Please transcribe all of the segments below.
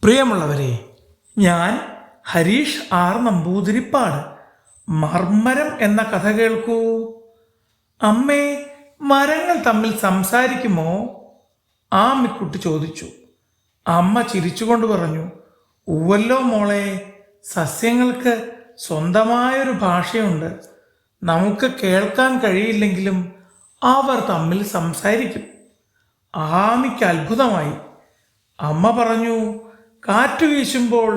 പ്രിയമുള്ളവരെ, ഞാൻ ഹരീഷ് ആർ നമ്പൂതിരിപ്പാട്. മർമ്മരം എന്ന കഥ കേൾക്കൂ. അമ്മേ, മരങ്ങൾ തമ്മിൽ സംസാരിക്കുമോ? ആമിക്കുട്ടി ചോദിച്ചു. അമ്മ ചിരിച്ചുകൊണ്ട് പറഞ്ഞു, ഉവ്വല്ലോ മോളെ, സസ്യങ്ങൾക്ക് സ്വന്തമായൊരു ഭാഷയുണ്ട്. നമുക്ക് കേൾക്കാൻ കഴിയില്ലെങ്കിലും അവർ തമ്മിൽ സംസാരിക്കും. ആമിക്ക് അത്ഭുതമായി. അമ്മ പറഞ്ഞു, കാറ്റ് വീശുമ്പോൾ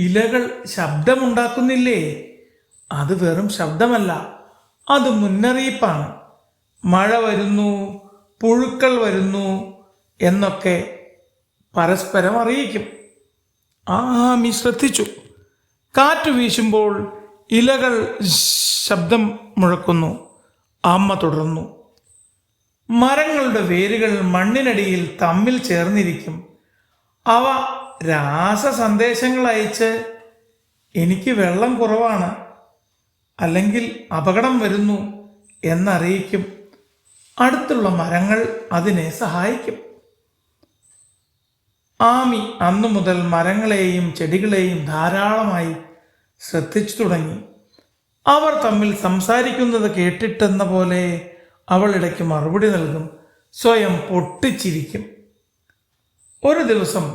ഇലകൾ ശബ്ദമുണ്ടാക്കുന്നില്ലേ? അത് വെറും ശബ്ദമല്ല, അത് മുന്നറിയിപ്പാണ്. മഴ വരുന്നു, പുഴുക്കൾ വരുന്നു എന്നൊക്കെ പരസ്പരം അറിയിക്കും. ആമി ശ്രദ്ധിച്ചു. കാറ്റ് വീശുമ്പോൾ ഇലകൾ ശബ്ദം മുഴക്കുന്നു. അമ്മ തുടർന്നു, മരങ്ങളുടെ വേരുകൾ മണ്ണിനടിയിൽ തമ്മിൽ ചേർന്നിരിക്കും. അവ രാസസന്ദേശങ്ങൾ അയച്ച് എനിക്ക് വെള്ളം കുറവാണ്, അല്ലെങ്കിൽ അപകടം വരുന്നു എന്നറിയിക്കും. അടുത്തുള്ള മരങ്ങൾ അതിനെ സഹായിക്കും. ആമി അന്നു മുതൽ മരങ്ങളെയും ചെടികളെയും ധാരാളമായി ശ്രദ്ധിച്ചു തുടങ്ങി. അവർ തമ്മിൽ സംസാരിക്കുന്നത് കേട്ടിട്ടെന്ന പോലെ അവൾ ഇടയ്ക്ക് മറുപടി നൽകും, സ്വയം പൊട്ടിച്ചിരിക്കും. ഒരു ദിവസം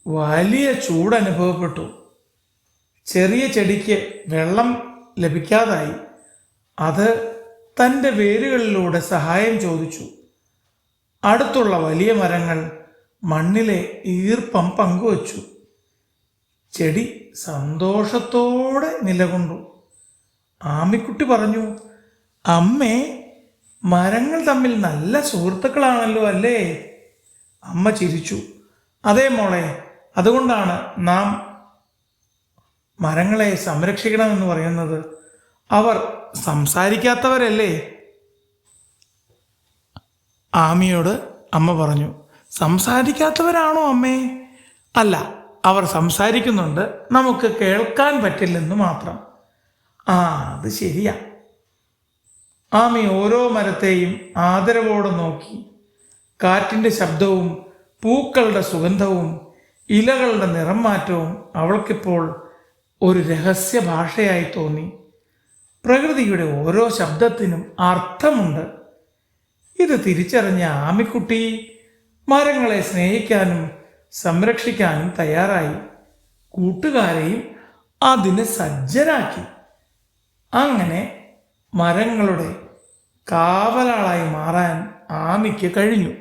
വലിയ ചൂടനുഭവപ്പെട്ടു. ചെറിയ ചെടിക്ക് വെള്ളം ലഭിക്കാതായി. അത് തൻ്റെ വേരുകളിലൂടെ സഹായം ചോദിച്ചു. അടുത്തുള്ള വലിയ മരങ്ങൾ മണ്ണിലെ ഈർപ്പം പങ്കുവച്ചു. ചെടി സന്തോഷത്തോടെ നിലകൊണ്ടു. ആമിക്കുട്ടി പറഞ്ഞു, അമ്മേ, മരങ്ങൾ തമ്മിൽ നല്ല സുഹൃത്തുക്കളാണല്ലോ അല്ലേ? അമ്മ ചിരിച്ചു. അതേ മോളെ, അതുകൊണ്ടാണ് നാം മരങ്ങളെ സംരക്ഷിക്കണമെന്ന് പറയുന്നത്. അവർ സംസാരിക്കാത്തവരല്ലേ? ആമിയോട് അമ്മ പറഞ്ഞു. സംസാരിക്കാത്തവരാണോ അമ്മേ? അല്ല, അവർ സംസാരിക്കുന്നുണ്ട്, നമുക്ക് കേൾക്കാൻ പറ്റില്ലെന്ന് മാത്രം. അത് ശരിയാ. ആമി ഓരോ മരത്തെയും ആദരവോടെ നോക്കി. കാറ്റിൻ്റെ ശബ്ദവും പൂക്കളുടെ സുഗന്ധവും ഇലകളുടെ നിറം മാറ്റവും അവൾക്കിപ്പോൾ ഒരു രഹസ്യ ഭാഷയായി തോന്നി. പ്രകൃതിയുടെ ഓരോ ശബ്ദത്തിനും അർത്ഥമുണ്ട്. ഇത് തിരിച്ചറിഞ്ഞ ആമിക്കുട്ടി മരങ്ങളെ സ്നേഹിക്കാനും സംരക്ഷിക്കാനും തയ്യാറായി. കൂട്ടുകാരെയും അതിന് സജ്ജരാക്കി. അങ്ങനെ മരങ്ങളുടെ കാവലാളായി മാറാൻ ആമിക്ക് കഴിഞ്ഞു.